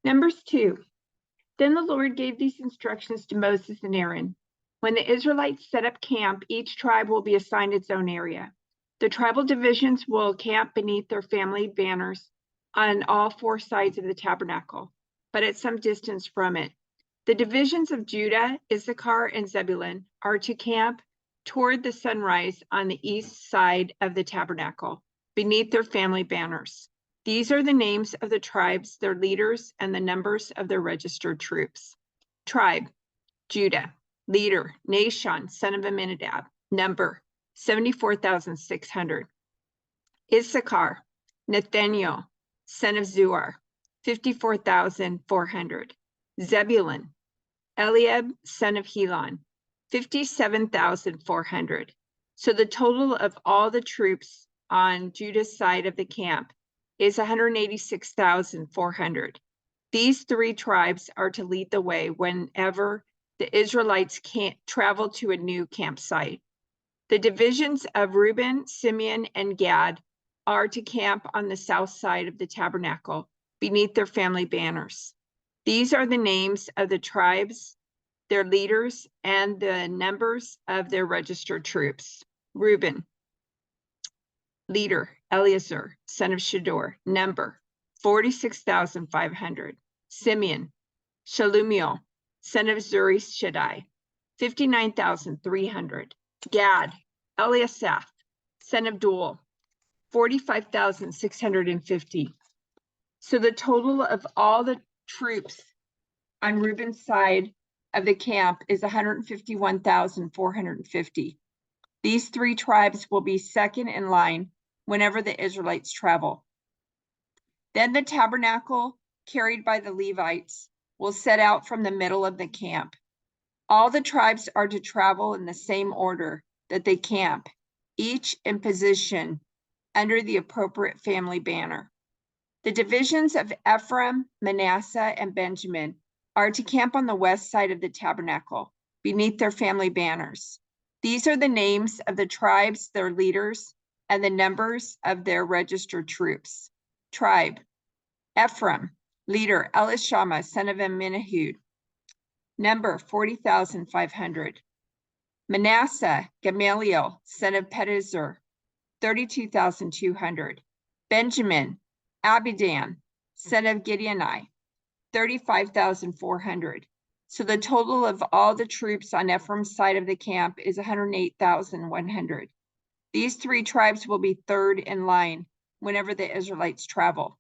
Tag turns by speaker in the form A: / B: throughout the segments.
A: Numbers 2. Then the Lord gave these instructions to Moses and Aaron. When the Israelites set up camp, each tribe will be assigned its own area. The tribal divisions will camp beneath their family banners on all four sides of the tabernacle, but at some distance from it. The divisions of Judah, Issachar, and Zebulun are to camp toward the sunrise on the east side of the tabernacle, beneath their family banners. These are the names of the tribes, their leaders, and the numbers of their registered troops. Tribe, Judah. Leader, Nahshon, son of Amminadab. Number, 74,600. Issachar, Nathaniel, son of Zuar, 54,400. Zebulun, Eliab, son of Helon, 57,400. So the total of all the troops on Judah's side of the camp is 186,400. These three tribes are to lead the way whenever the Israelites can't travel to a new campsite. The divisions of Reuben, Simeon, and Gad are to camp on the south side of the tabernacle beneath their family banners. These are the names of the tribes, their leaders, and the numbers of their registered troops. Reuben, leader, Eleazar, son of Shedeur. Number, 46,500. Simeon, Shalumiel, son of Zurishaddai, 59,300. Gad, Eliasaph, son of Duel, 45,650. So the total of all the troops on Reuben's side of the camp is 151,450. These three tribes will be second in line whenever the Israelites travel. Then the tabernacle carried by the Levites will set out from the middle of the camp. All the tribes are to travel in the same order that they camp, each in position under the appropriate family banner. The divisions of Ephraim, Manasseh, and Benjamin are to camp on the west side of the tabernacle, beneath their family banners. These are the names of the tribes, their leaders, and the numbers of their registered troops. Tribe, Ephraim, leader, Elishama, son of Amminahud. Number, 40,500. Manasseh, Gamaliel, son of Pedazur, 32,200. Benjamin, Abidan, son of Gideoni, 35,400. So the total of all the troops on Ephraim's side of the camp is 108,100. These three tribes will be third in line whenever the Israelites travel.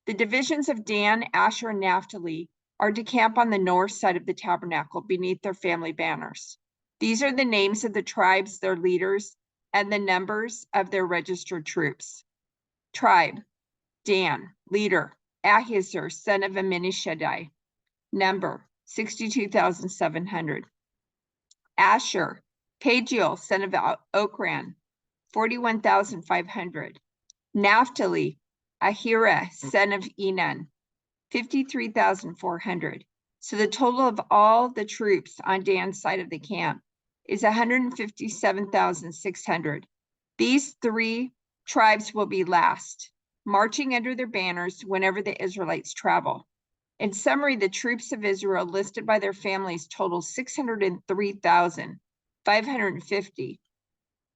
A: The divisions of Dan, Asher, and Naphtali are to camp on the north side of the tabernacle beneath their family banners. These are the names of the tribes, their leaders, and the numbers of their registered troops. Tribe, Dan, leader, Ahiezer, son of Amminadab. Number, 62,700. Asher, Pagiel, son of Okran, 41,500. Naphtali, Ahira, son of Enan, 53,400. So the total of all the troops on Dan's side of the camp is 157,600. These three tribes will be last, marching under their banners whenever the Israelites travel. In summary, the troops of Israel listed by their families total 603,550.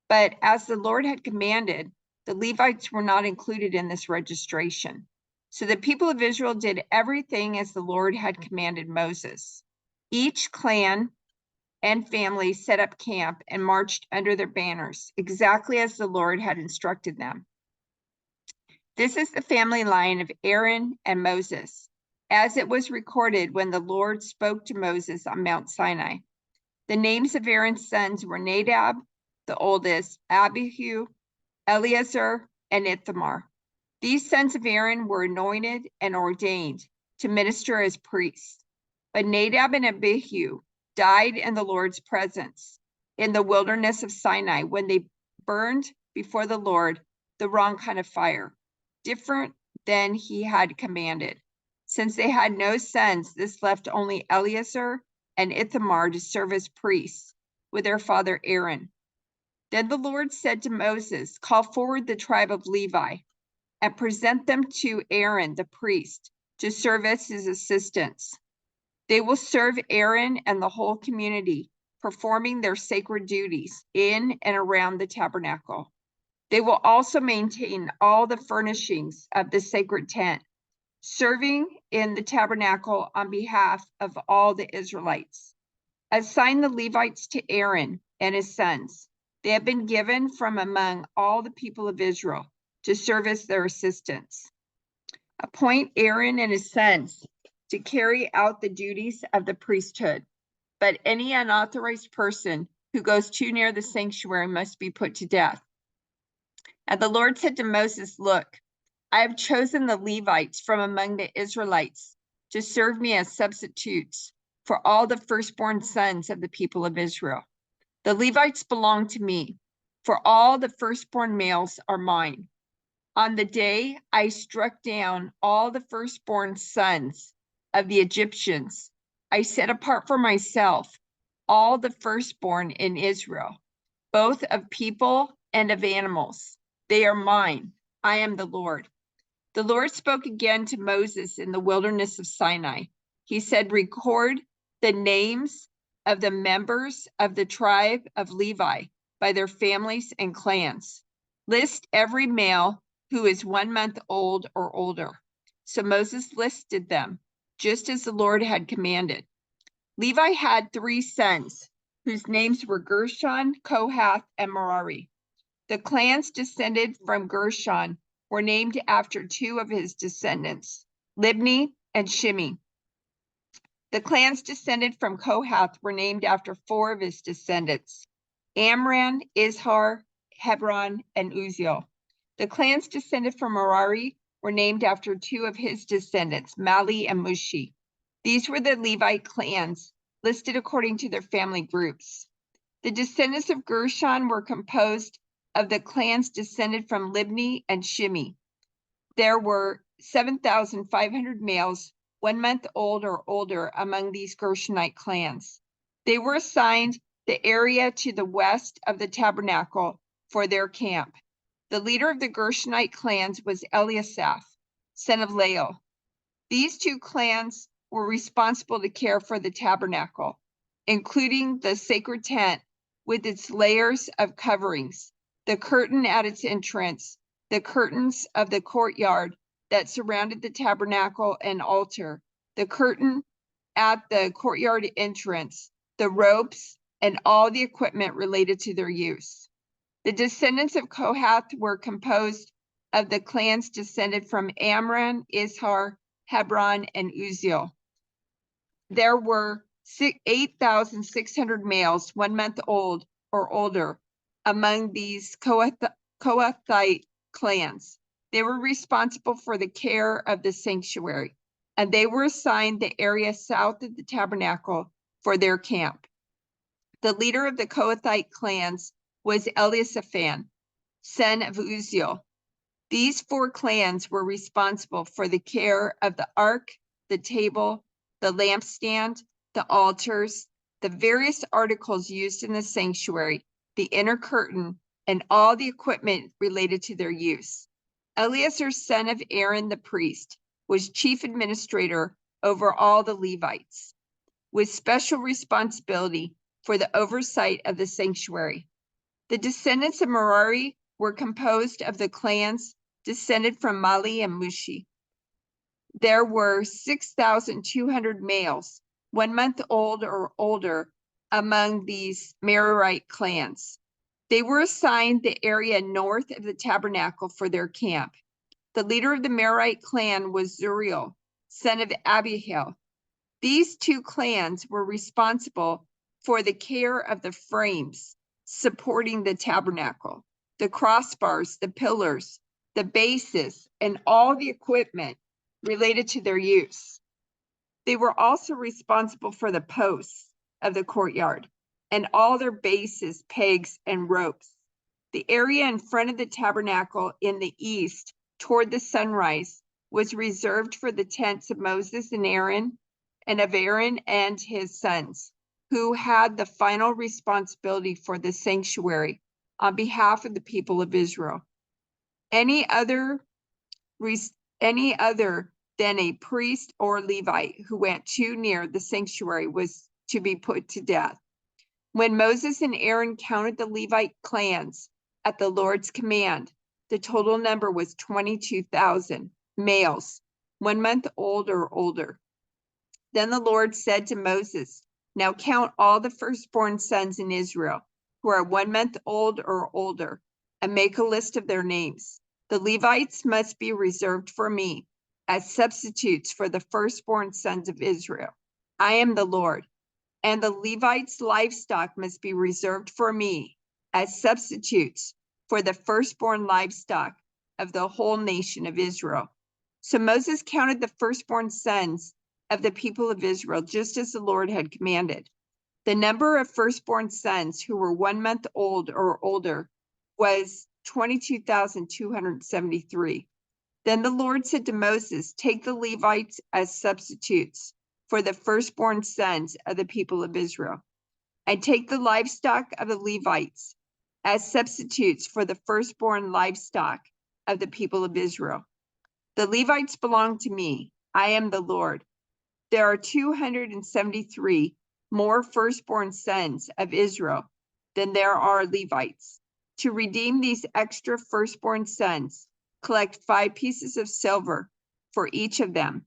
A: But as the Lord had commanded, the Levites were not included in this registration. So the people of Israel did everything as the Lord had commanded Moses. Each clan and family set up camp and marched under their banners, exactly as the Lord had instructed them. This is the family line of Aaron and Moses, as it was recorded when the Lord spoke to Moses on Mount Sinai. The names of Aaron's sons were Nadab, the oldest, Abihu, Eleazar, and Ithamar. These sons of Aaron were anointed and ordained to minister as priests. But Nadab and Abihu died in the Lord's presence in the wilderness of Sinai when they burned before the Lord the wrong kind of fire, different than he had commanded. Since they had no sons, this left only Eleazar and Ithamar to serve as priests with their father Aaron. Then the Lord said to Moses, "Call forward the tribe of Levi and present them to Aaron the priest to serve as his assistants. They will serve Aaron and the whole community, performing their sacred duties in and around the tabernacle. They will also maintain all the furnishings of the sacred tent, serving in the tabernacle on behalf of all the Israelites. Assign the Levites to Aaron and his sons. They have been given from among all the people of Israel to serve as their assistants. Appoint Aaron and his sons to carry out the duties of the priesthood, but any unauthorized person who goes too near the sanctuary must be put to death. And the Lord said to Moses, "Look, I have chosen the Levites from among the Israelites to serve me as substitutes for all the firstborn sons of the people of Israel. The Levites belong to me, for all the firstborn males are mine. On the day I struck down all the firstborn sons of the Egyptians, I set apart for myself all the firstborn in Israel, both of people and of animals. They are mine. I am the Lord." The Lord spoke again to Moses in the wilderness of Sinai. He said, "Record the names of the members of the tribe of Levi by their families and clans. List every male who is 1 month old or older." So Moses listed them, just as the Lord had commanded. Levi had 3 sons, whose names were Gershon, Kohath, and Merari. The clans descended from Gershon were named after 2 of his descendants, Libni and Shimei. The clans descended from Kohath were named after 4 of his descendants, Amram, Izhar, Hebron, and Uzziel. The clans descended from Merari were named after 2 of his descendants, Mali and Mushi. These were the Levite clans listed according to their family groups. The descendants of Gershon were composed of the clans descended from Libni and Shimei. There were 7,500 males 1 month old or older among these Gershonite clans. They were assigned the area to the west of the tabernacle for their camp. The leader of the Gershonite clans was Eliasaph, son of Lael. These 2 clans were responsible to care for the tabernacle, including the sacred tent with its layers of coverings, the curtain at its entrance, the curtains of the courtyard that surrounded the tabernacle and altar, the curtain at the courtyard entrance, the ropes, and all the equipment related to their use. The descendants of Kohath were composed of the clans descended from Amram, Izhar, Hebron, and Uzziel. There were 8,600 males 1 month old or older among these Kohathite clans. They were responsible for the care of the sanctuary, and they were assigned the area south of the tabernacle for their camp. The leader of the Kohathite clans was Eliasaphan, son of Uzziel. These 4 clans were responsible for the care of the ark, the table, the lampstand, the altars, the various articles used in the sanctuary, the inner curtain, and all the equipment related to their use. Eleazar, son of Aaron the priest, was chief administrator over all the Levites, with special responsibility for the oversight of the sanctuary. The descendants of Merari were composed of the clans descended from Mali and Mushi. There were 6,200 males 1 month old or older among these Merarite clans. They were assigned the area north of the tabernacle for their camp. The leader of the Merarite clan was Zuriel, son of Abihail. These 2 clans were responsible for the care of the frames supporting the tabernacle, the crossbars, the pillars, the bases, and all the equipment related to their use. They were also responsible for the posts of the courtyard and all their bases, pegs, and ropes. The area in front of the tabernacle in the east toward the sunrise was reserved for the tents of Moses and Aaron, and of Aaron and his sons, who had the final responsibility for the sanctuary on behalf of the people of Israel. Any other then a priest or Levite who went too near the sanctuary was to be put to death. When Moses and Aaron counted the Levite clans at the Lord's command, the total number was 22,000 males, 1 month old or older. Then the Lord said to Moses, "Now count all the firstborn sons in Israel who are 1 month old or older, and make a list of their names. The Levites must be reserved for me as substitutes for the firstborn sons of Israel. I am the Lord. And the Levites' livestock must be reserved for me as substitutes for the firstborn livestock of the whole nation of Israel." So Moses counted the firstborn sons of the people of Israel, just as the Lord had commanded. The number of firstborn sons who were 1 month old or older was 22,273. Then the Lord said to Moses, "Take the Levites as substitutes for the firstborn sons of the people of Israel, and take the livestock of the Levites as substitutes for the firstborn livestock of the people of Israel. The Levites belong to me. I am the Lord. There are 273 more firstborn sons of Israel than there are Levites. To redeem these extra firstborn sons, collect 5 pieces of silver for each of them,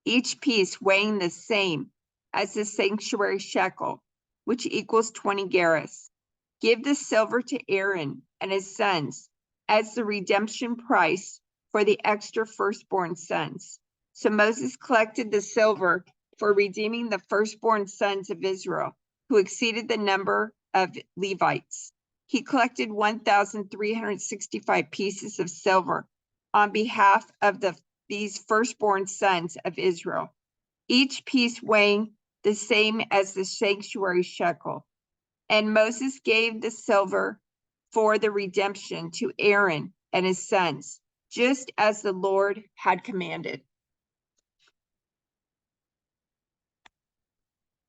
A: each piece weighing the same as the sanctuary shekel, which equals 20 gerahs. Give the silver to Aaron and his sons as the redemption price for the extra firstborn sons." So Moses collected the silver for redeeming the firstborn sons of Israel, who exceeded the number of Levites. He collected 1,365 pieces of silver on behalf of these firstborn sons of Israel, each piece weighing the same as the sanctuary shekel. And Moses gave the silver for the redemption to Aaron and his sons, just as the Lord had commanded.